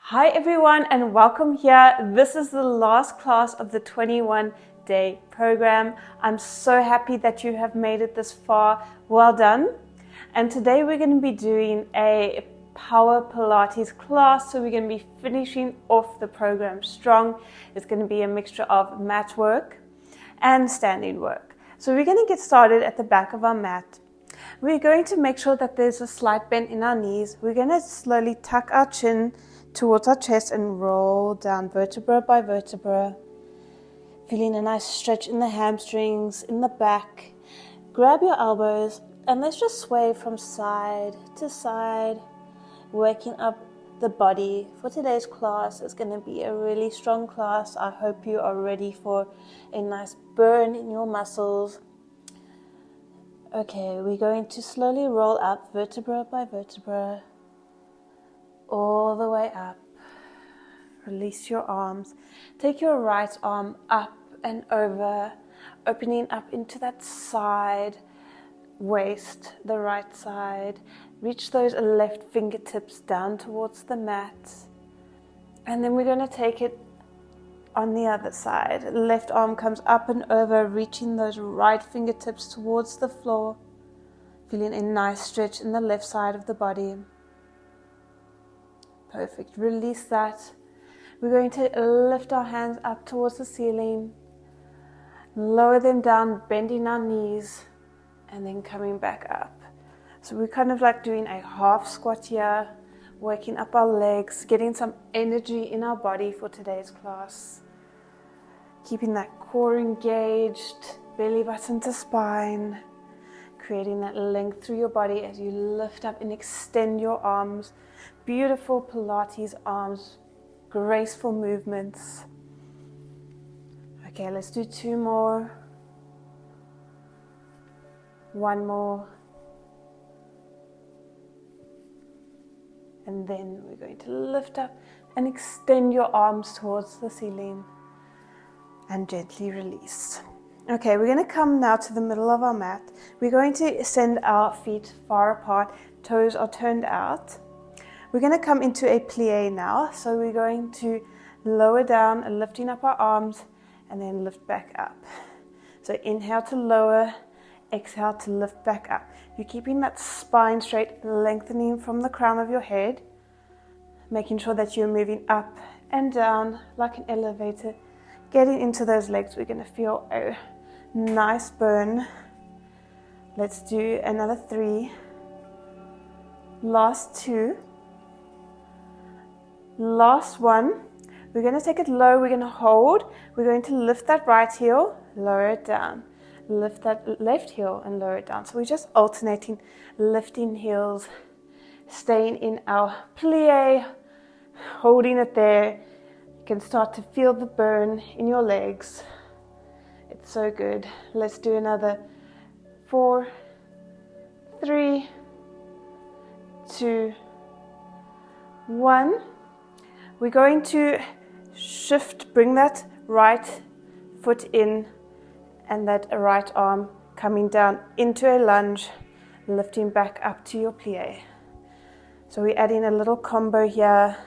Hi everyone and welcome here. This is the last class of the 21-day program. I'm so happy that you have made it this far. Well done. And today we're going to be doing a Power Pilates class. So we're going to be finishing off the program strong. It's going to be a mixture of mat work and standing work. So we're going to get started at the back of our mat. We're going to make sure that there's a slight bend in our knees. We're going to slowly tuck our chin towards our chest and roll down vertebra by vertebra, feeling a nice stretch in the hamstrings, in the back. Grab your elbows and let's just sway from side to side, working up the body. For today's class, it's going to be a really strong class. I hope you are ready for a nice burn in your muscles. Okay, we're going to slowly roll up vertebra by vertebra, all the way up. Release your arms. Take your right arm up and over, opening up into that side waist, the right side. Reach those left fingertips down towards the mat. And then we're going to take it on the other side. Left arm comes up and over, reaching those right fingertips towards the floor. Feeling a nice stretch in the left side of the body. Perfect. Release that. We're going to lift our hands up towards the ceiling, lower them down, bending our knees, and then coming back up. So we're kind of like doing a half squat here, working up our legs, getting some energy in our body for today's class. Keeping that core engaged, belly button to spine, creating that length through your body as you lift up and extend your arms. Beautiful Pilates arms, graceful movements. Okay, let's do two more. One more. And then we're going to lift up and extend your arms towards the ceiling and gently release. Okay, we're going to come now to the middle of our mat. We're going to send our feet far apart, toes are turned out. We're going to come into a plie now. So we're going to lower down, lifting up our arms, and then lift back up. So inhale to lower, exhale to lift back up. You're keeping that spine straight, lengthening from the crown of your head, making sure that you're moving up and down like an elevator. Getting into those legs, we're going to feel a nice burn. Let's do another 3. Last 2. Last 1. We're going to take it low. We're going to hold. We're going to lift that right heel, lower it down. Lift that left heel and lower it down. So we're just alternating, lifting heels, staying in our plie, holding it there. You can start to feel the burn in your legs. It's so good. Let's do another 4, 3, 2, 1. We're going to shift, bring that right foot in and that right arm coming down into a lunge, lifting back up to your plie. So we're adding a little combo here,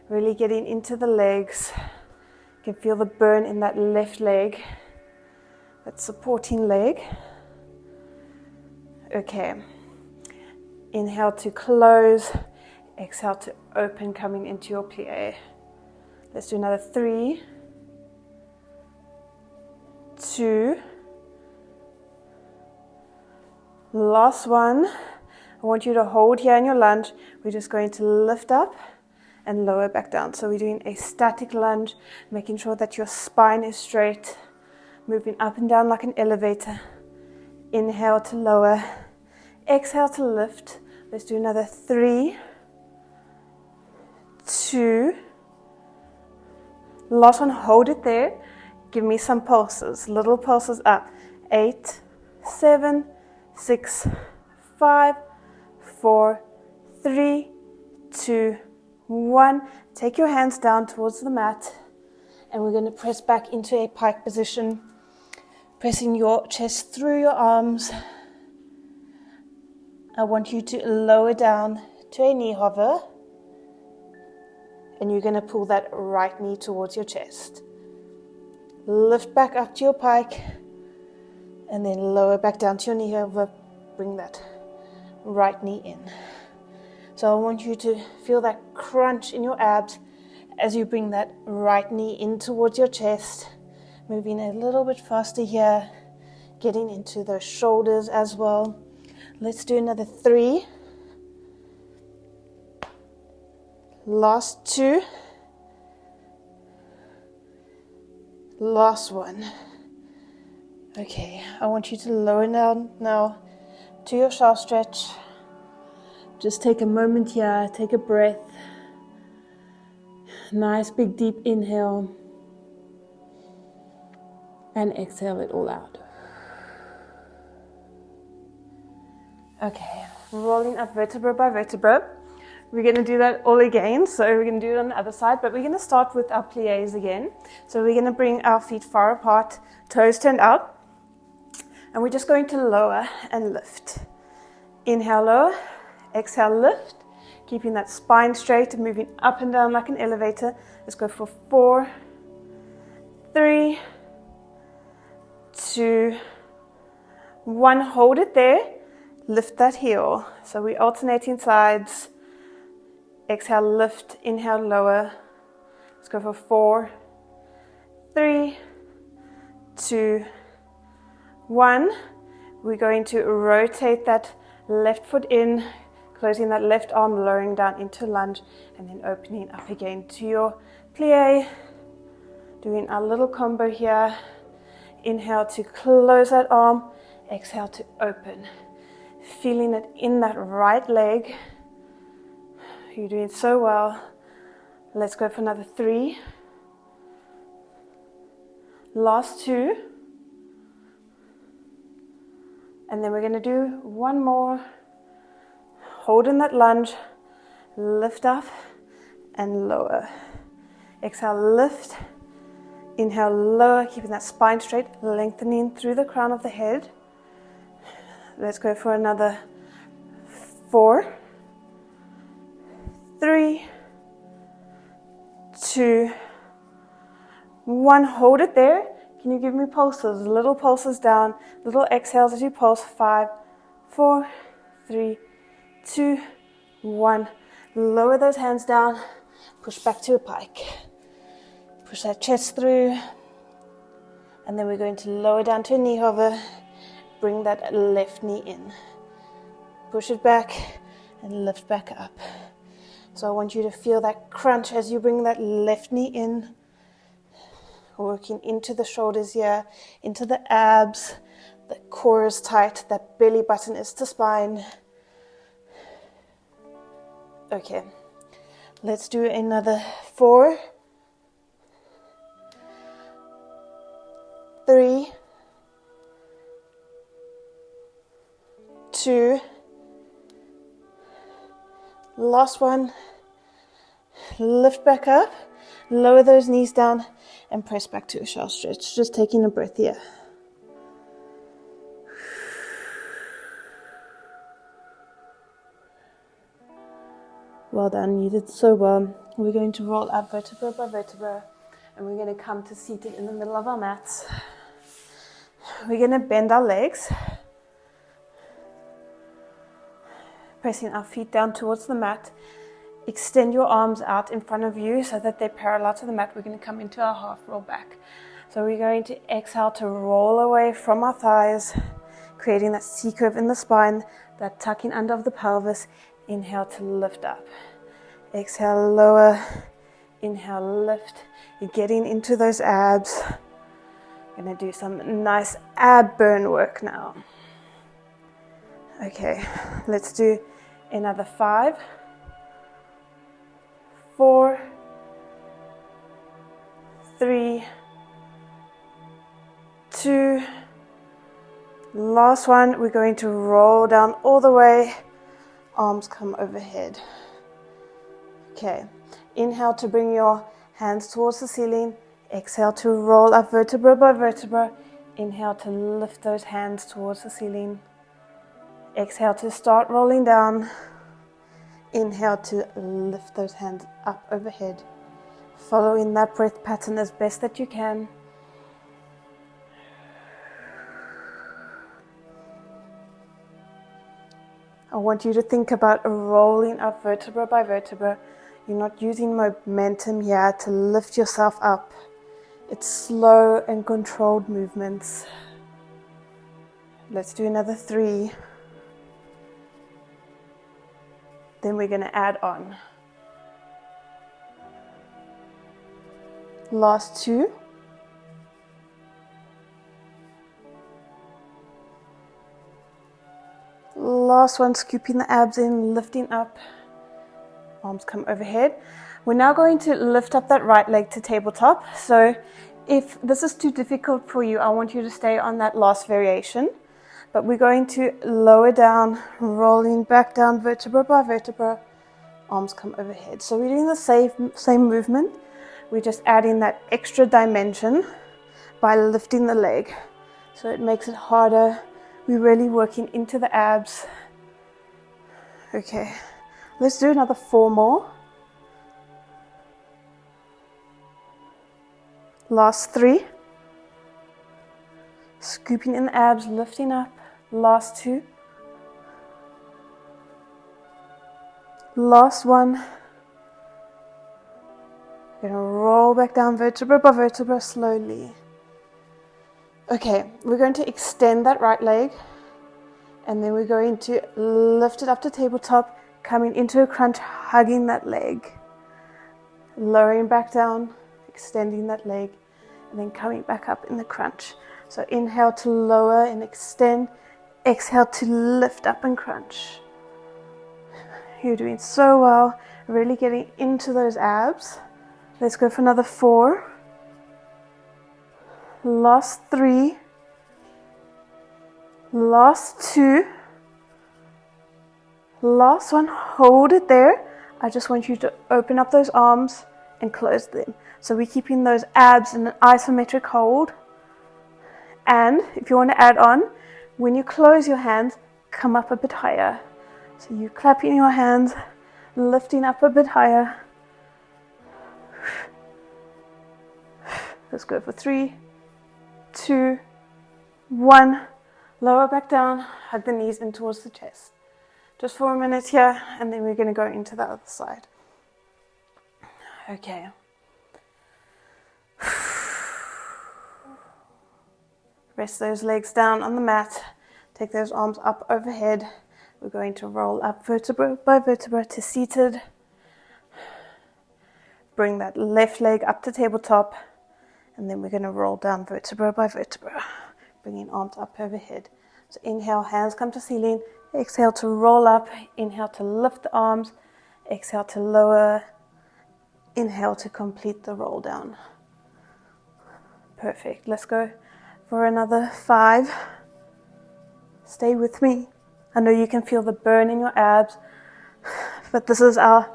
really getting into the legs. You can feel the burn in that left leg, that supporting leg. Okay, inhale to close, exhale to open, coming into your plie. Let's do another 3, 2, last 1. I want you to hold here in your lunge. We're just going to lift up and lower back down. So we're doing a static lunge, making sure that your spine is straight, moving up and down like an elevator. Inhale to lower, exhale to lift. Let's do another 3, 2, last one, hold it there. Give me some pulses, little pulses up. 8, 7, 6, 5, 4, 3, 2, 1. Take your hands down towards the mat and we're going to press back into a pike position, pressing your chest through your arms. I want you to lower down to a knee hover. and you're going to pull that right knee towards your chest. Lift back up to your pike, and then lower back down to your knee over. Bring that right knee in. So I want you to feel that crunch in your abs as you bring that right knee in towards your chest. Moving a little bit faster here, getting into those shoulders as well. Let's do another 3. Last 2. Last 1. Okay, I want you to lower down now to your shallow stretch. Just take a moment here, take a breath. Nice big deep inhale. And exhale it all out. Okay, rolling up vertebra by vertebra. We're going to do that all again. So we're going to do it on the other side, but we're going to start with our pliés again. So we're going to bring our feet far apart, toes turned out. And we're just going to lower and lift. Inhale, lower. Exhale, lift. Keeping that spine straight and moving up and down like an elevator. Let's go for 4, 3, 2, 1. Hold it there. Lift that heel. So we're alternating sides. Exhale, lift. Inhale, lower. Let's go for 4, 3, 2, 1. We're going to rotate that left foot in, closing that left arm, lowering down into lunge, and then opening up again to your plie. Doing our little combo here. Inhale to close that arm. Exhale to open. Feeling it in that right leg. You're doing so well. Let's go for another 3. Last 2. And then we're going to do 1 more. Hold in that lunge. Lift up and lower. Exhale, lift. Inhale, lower, keeping that spine straight, lengthening through the crown of the head. Let's go for another 4, 3, 2, 1. Hold it there. Can you give me pulses? Little pulses down, little exhales as you pulse. 5, 4, 3, 2, 1. Lower those hands down. Push back to a pike. Push that chest through. And then we're going to lower down to a knee hover. Bring that left knee in. Push it back and lift back up. So I want you to feel that crunch as you bring that left knee in. Working into the shoulders here, into the abs. The core is tight. That belly button is to spine. Okay. Let's do another 4, 3, 2, last 1. Lift back up, lower those knees down, and press back to a shallow stretch. Just taking a breath here. Well done, you did so well. We're going to roll up vertebra by vertebra, and we're going to come to seated in the middle of our mats. We're going to bend our legs, pressing our feet down towards the mat. Extend your arms out in front of you so that they're parallel to the mat. We're going to come into our half roll back. So we're going to exhale to roll away from our thighs, creating that C curve in the spine, that tucking under of the pelvis. Inhale to lift up. Exhale, lower. Inhale, lift. You're getting into those abs. Going to do some nice ab burn work now. Okay, let's do another 5, 4, 3, 2, last one. We're going to roll down all the way, arms come overhead. Okay, inhale to bring your hands towards the ceiling. Exhale to roll up vertebra by vertebra. Inhale to lift those hands towards the ceiling. Exhale to start rolling down. Inhale to lift those hands up overhead, following that breath pattern as best that you can. I want you to think about rolling up vertebra by vertebra. You're not using momentum here to lift yourself up. It's slow and controlled movements. Let's do another 3. Then we're going to add on. Last 2. Last one, scooping the abs in, lifting up. Arms come overhead. We're now going to lift up that right leg to tabletop. So if this is too difficult for you, I want you to stay on that last variation. But we're going to lower down, rolling back down vertebra by vertebra. Arms come overhead. So we're doing the same movement. We're just adding that extra dimension by lifting the leg. So it makes it harder. We're really working into the abs. Okay, let's do another 4 more. Last 3. Scooping in the abs, lifting up. Last 2. Last 1. We're going to roll back down vertebra by vertebra slowly. Okay, we're going to extend that right leg, and then we're going to lift it up to tabletop, coming into a crunch, hugging that leg, lowering back down, extending that leg, and then coming back up in the crunch. So inhale to lower and extend, exhale to lift up and crunch. You're doing so well, really getting into those abs. Let's go for another 4. Last 3. Last 2. Last one, hold it there. I just want you to open up those arms and close them. So we're keeping those abs in an isometric hold. And if you want to add on, when you close your hands, come up a bit higher. So you're clapping your hands, lifting up a bit higher. Let's go for 3, 2, 1. Lower back down, hug the knees in towards the chest. Just for a minute here, and then we're going to go into the other side. Okay. Rest those legs down on the mat. Take those arms up overhead. We're going to roll up vertebra by vertebra to seated. Bring that left leg up to tabletop. And then we're going to roll down vertebra by vertebra. Bringing arms up overhead. So inhale, hands come to ceiling. Exhale to roll up. Inhale to lift the arms. Exhale to lower. Inhale to complete the roll down. Perfect. Let's go for another 5. Stay with me. I know you can feel the burn in your abs, but this is our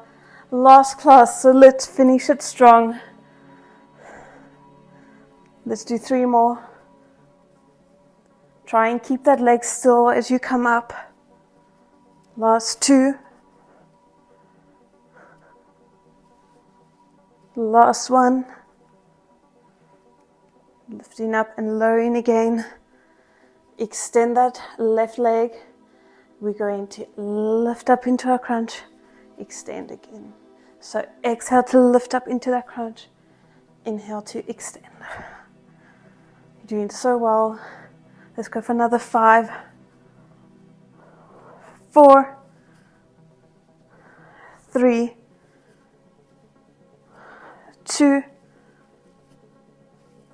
last class, so let's finish it strong. Let's do 3 more. Try and keep that leg still as you come up. Last 2. Last 1. Lifting up and lowering again. Extend that left leg. We're going to lift up into our crunch. Extend again. So exhale to lift up into that crunch. Inhale to extend. You're doing so well. Let's go for another 5, 4, 3, 2,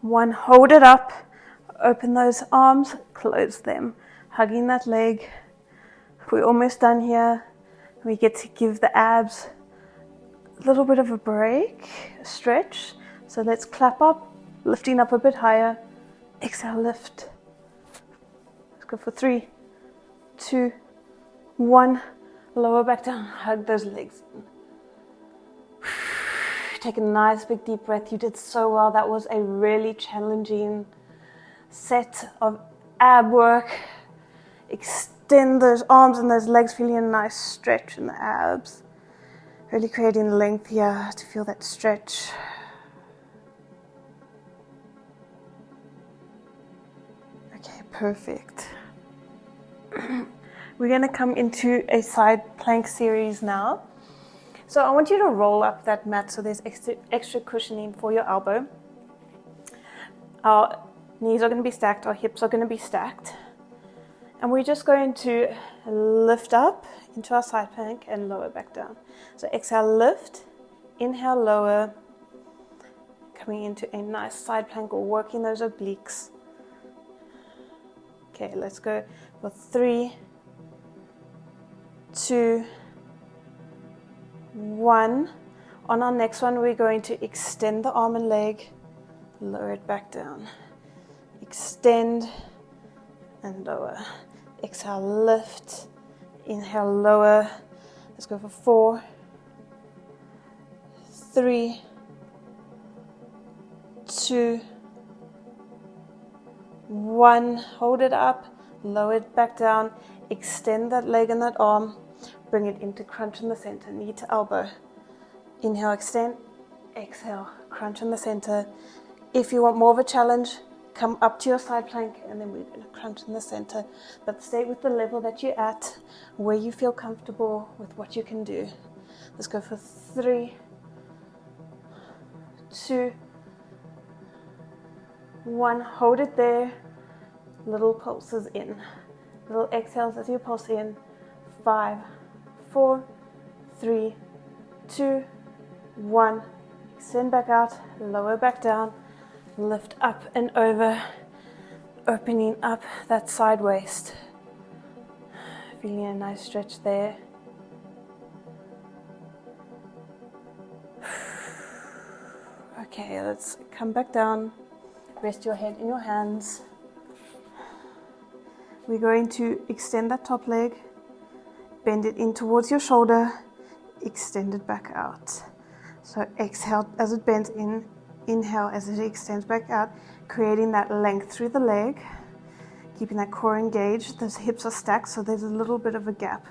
1. Hold it up. Open those arms. Close them. Hugging that leg. We're almost done here. We get to give the abs a little bit of a break, a stretch. So let's clap up, lifting up a bit higher. Exhale, lift. Let's go for 3, 2, 1. Lower back down. Hug those legs. Take a nice big deep breath. You did so well. That was a really challenging set of ab work. Extend those arms and those legs, feeling a nice stretch in the abs. Really creating length here to feel that stretch. Okay, perfect. We're going to come into a side plank series now. So I want you to roll up that mat so there's extra cushioning for your elbow. Our knees are going to be stacked, our hips are going to be stacked. And we're just going to lift up into our side plank and lower back down. So exhale, lift, inhale, lower, coming into a nice side plank or working those obliques. Okay, let's go for 3, 2, 1. On our next one, we're going to extend the arm and leg, lower it back down. Extend and lower. Exhale, lift, inhale, lower. Let's go for 4, 3, 2, 1. Hold it up, lower it back down, extend that leg and that arm, bring it into crunch in the center, knee to elbow. Inhale, extend, exhale, crunch in the center. If you want more of a challenge, come up to your side plank and then we're going to crunch in the center. But stay with the level that you're at, where you feel comfortable with what you can do. Let's go for 3, 2, 1. Hold it there. Little pulses in. Little exhales as you pulse in. 5, 4, 3, 2, 1. Extend back out, lower back down. Lift up and over, opening up that side waist. Feeling a nice stretch there. Okay, let's come back down. Rest your head in your hands. We're going to extend that top leg, bend it in towards your shoulder, extend it back out. So exhale as it bends in. Inhale as it extends back out, creating that length through the leg, keeping that core engaged. Those hips are stacked, so there's a little bit of a gap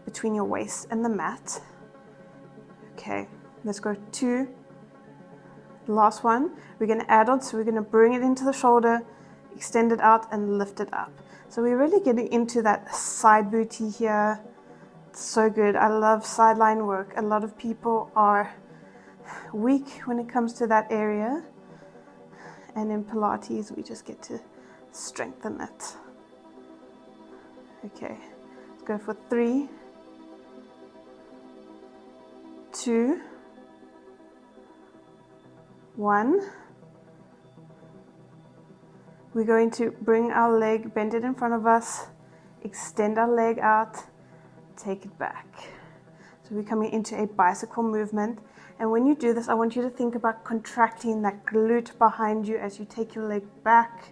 between your waist and the mat. Okay, let's go 2. Last one. We're going to add on, so we're going to bring it into the shoulder, extend it out, and lift it up. So we're really getting into that side booty here. It's so good. I love sideline work. A lot of people are weak when it comes to that area, and in Pilates we just get to strengthen it. Okay, let's go for 3, 2, 1. We're going to bring our leg, bend it in front of us, extend our leg out, take it back. So we're coming into a bicycle movement. And when you do this, I want you to think about contracting that glute behind you as you take your leg back.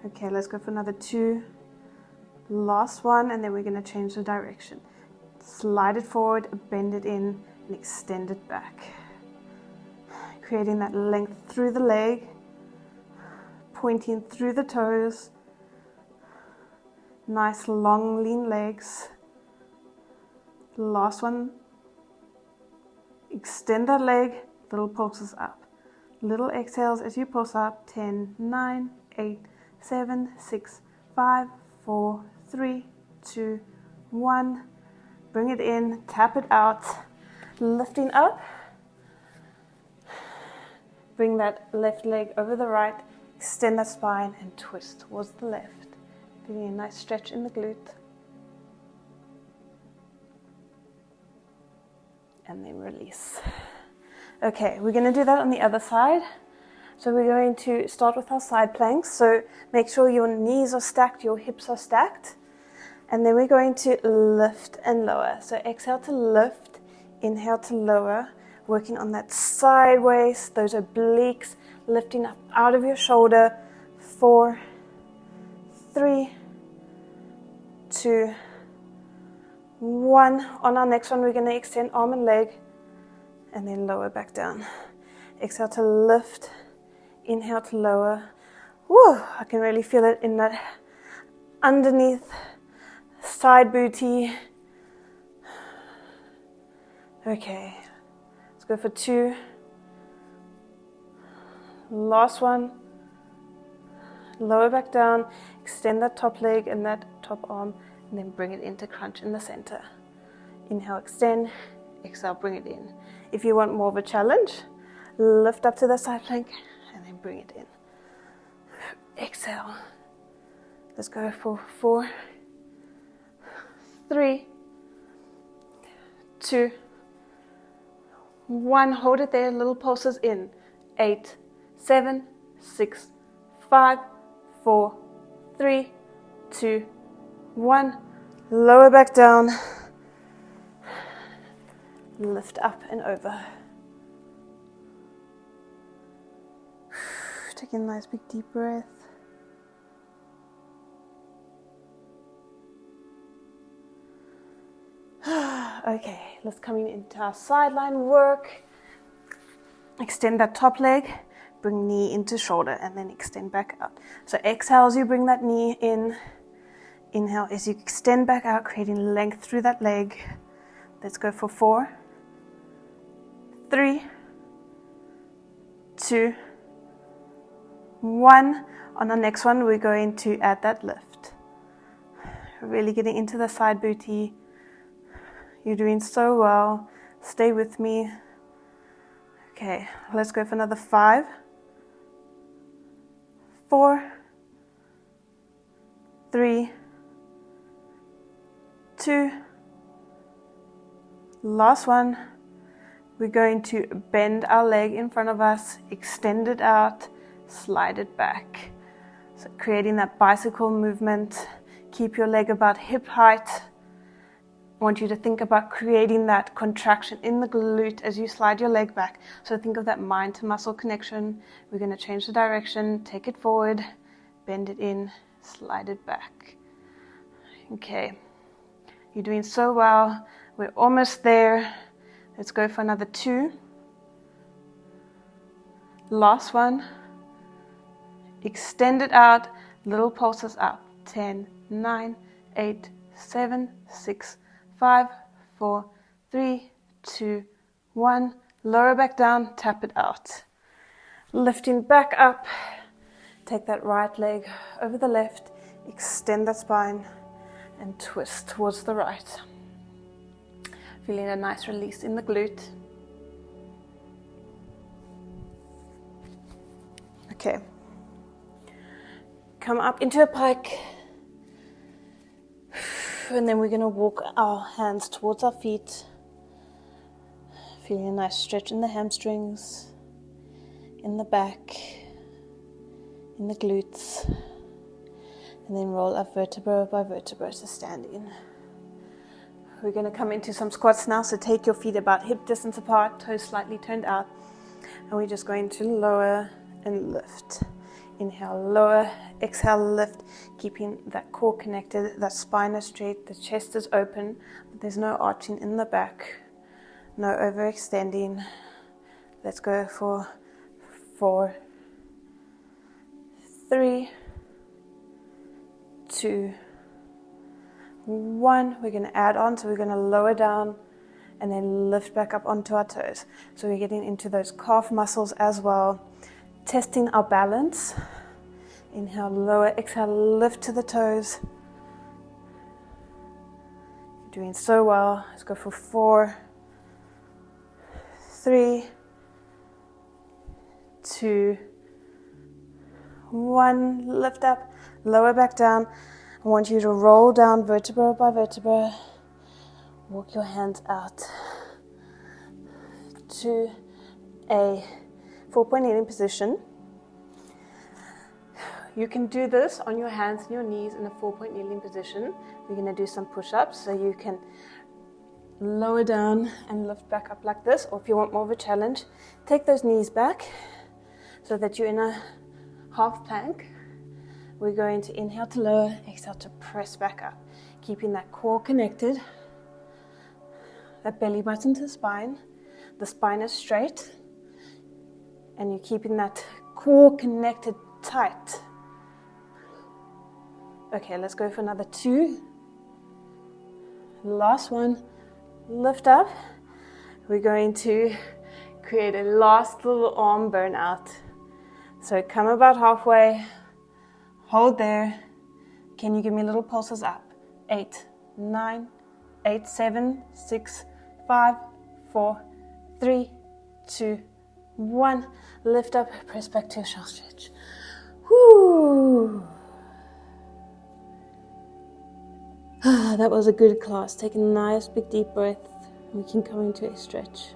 Okay, let's go for another 2. Last one, and then we're going to change the direction. Slide it forward, bend it in, and extend it back. Creating that length through the leg, pointing through the toes. Nice long lean legs. Last one. Extend that leg, little pulses up. Little exhales as you pulse up. 10, 9, 8, 7, 6, 5, 4, 3, 2, 1. Bring it in, tap it out, lifting up. Bring that left leg over the right, extend that spine and twist towards the left. Feeling a nice stretch in the glute. And then release. Okay, we're going to do that on the other side. So we're going to start with our side planks. So make sure your knees are stacked, your hips are stacked. And then we're going to lift and lower. So exhale to lift, inhale to lower. Working on that side waist, those obliques, lifting up out of your shoulder. 4, 3, 2, 1. On our next one, we're going to extend arm and leg and then lower back down. Exhale to lift, inhale to lower. Woo, I can really feel it in that underneath side booty. Okay, let's go for 2. Last one. Lower back down, extend that top leg and that top arm, and then bring it into crunch in the center. Inhale, extend. Exhale, bring it in. If you want more of a challenge, lift up to the side plank and then bring it in. Exhale. Let's go for 4, 3, 2, 1. Hold it there, little pulses in. 8, 7, 6, 5, 4, 3, 2, 1. Lower back down. Lift up and over. Take a nice big deep breath. Okay, let's come into our sideline work. Extend that top leg, bring knee into shoulder, and then extend back out. So exhale as you bring that knee in. Inhale as you extend back out, creating length through that leg. Let's go for 4, 3, 2, 1. On the next one, we're going to add that lift. Really getting into the side booty. You're doing so well. Stay with me. Okay, let's go for another 5, 4, 3, 2. Last one. We're going to bend our leg in front of us, extend it out, slide it back. So creating that bicycle movement. Keep your leg about hip height. I want you to think about creating that contraction in the glute as you slide your leg back. So think of that mind to muscle connection. We're going to change the direction, take it forward, bend it in, slide it back. Okay, you're doing so well. We're almost there. Let's go for another 2. Last one. Extend it out, little pulses up. 10, 9, 8, 7, 6, 5, 4, 3, 2, 1. Lower back down, tap it out. Lifting back up. Take that right leg over the left, extend that spine, and twist towards the right. Feeling a nice release in the glute. Okay. Come up into a pike. And then we're going to walk our hands towards our feet. Feeling a nice stretch in the hamstrings, in the back, in the glutes. And then roll up vertebra by vertebra to standing. We're going to come into some squats now, so take your feet about hip distance apart, toes slightly turned out. And we're just going to lower and lift. Inhale, lower, exhale, lift, keeping that core connected, that spine is straight, the chest is open, but there's no arching in the back, no overextending. Let's go for 4, 3, 2, 1. We're going to add on, so we're going to lower down and then lift back up onto our toes. So we're getting into those calf muscles as well. Testing our balance. Inhale, lower, exhale, lift to the toes. You're doing so well. Let's go for 4, 3, 2, 1. Lift up, lower back down. I want you to roll down vertebra by vertebra. Walk your hands out to a 4-point kneeling position. You can do this on your hands and your knees in a 4-point kneeling position. We're going to do some push-ups, so you can lower down and lift back up like this. Or if you want more of a challenge, take those knees back so that you're in a half plank. We're going to inhale to lower, exhale to press back up. Keeping that core connected, that belly button to the spine. The spine is straight. And you're keeping that core connected tight. Okay, let's go for another 2. Last one. Lift up. we're going to create a last little arm burnout. So come about halfway, hold there. Can you give me little pulses up? 8, 9, 8, 7, 6, 5, 4, 3, 2, 1. Lift up, press back to your shell stretch. Whoo! That was a good class. Take a nice big deep breath. We can come into a stretch.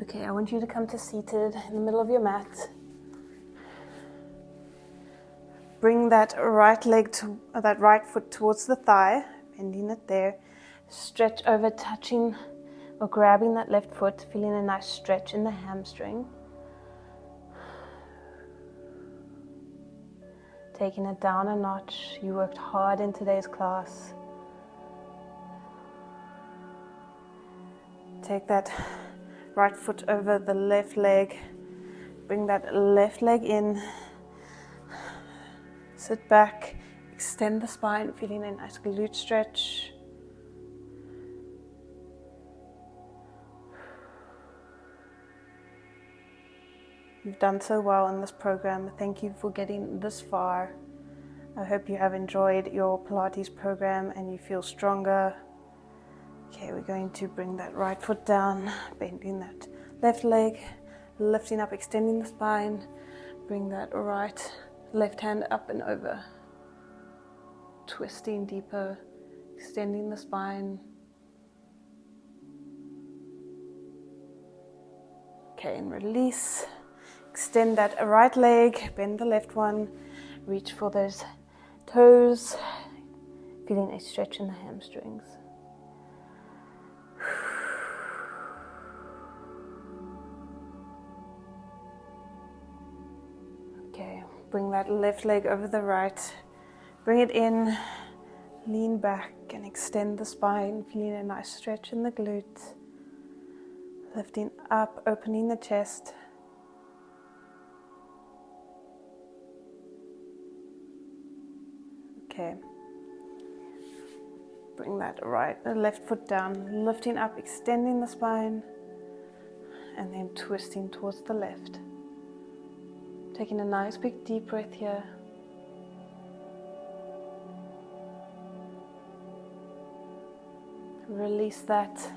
Okay, I want you to come to seated in the middle of your mat. Bring that right foot towards the thigh, bending it there. Stretch over, touching or grabbing that left foot, feeling a nice stretch in the hamstring. Taking it down a notch. You worked hard in today's class. Take that right foot over the left leg. Bring that left leg in. Sit back. Extend the spine, feeling a nice glute stretch. You've done so well in this program. Thank you for getting this far. I hope you have enjoyed your Pilates program and you feel stronger. Okay, we're going to bring that right foot down, bending that left leg, lifting up, extending the spine. Bring that left hand up and over. Twisting deeper, extending the spine. Okay, and release. Extend that right leg, bend the left one, reach for those toes, feeling a stretch in the hamstrings. Okay, bring that left leg over the right, bring it in, lean back and extend the spine, feeling a nice stretch in the glutes, lifting up, opening the chest. Okay, bring that left foot down, lifting up, extending the spine, and then twisting towards the left. Taking a nice big deep breath here. Release that.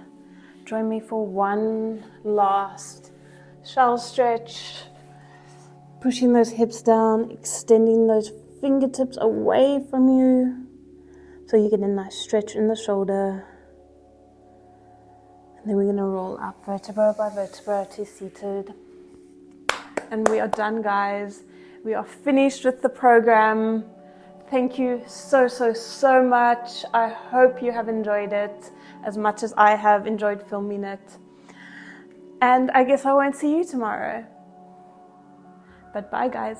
Join me for one last shell stretch. Pushing those hips down, extending those fingertips away from you so you get a nice stretch in the shoulder. And then we're going to roll up vertebra by vertebra to seated. And we are done, guys. We are finished with the program. Thank you so much. I hope you have enjoyed it as much as I have enjoyed filming it. And I guess I won't see you tomorrow. But bye, guys.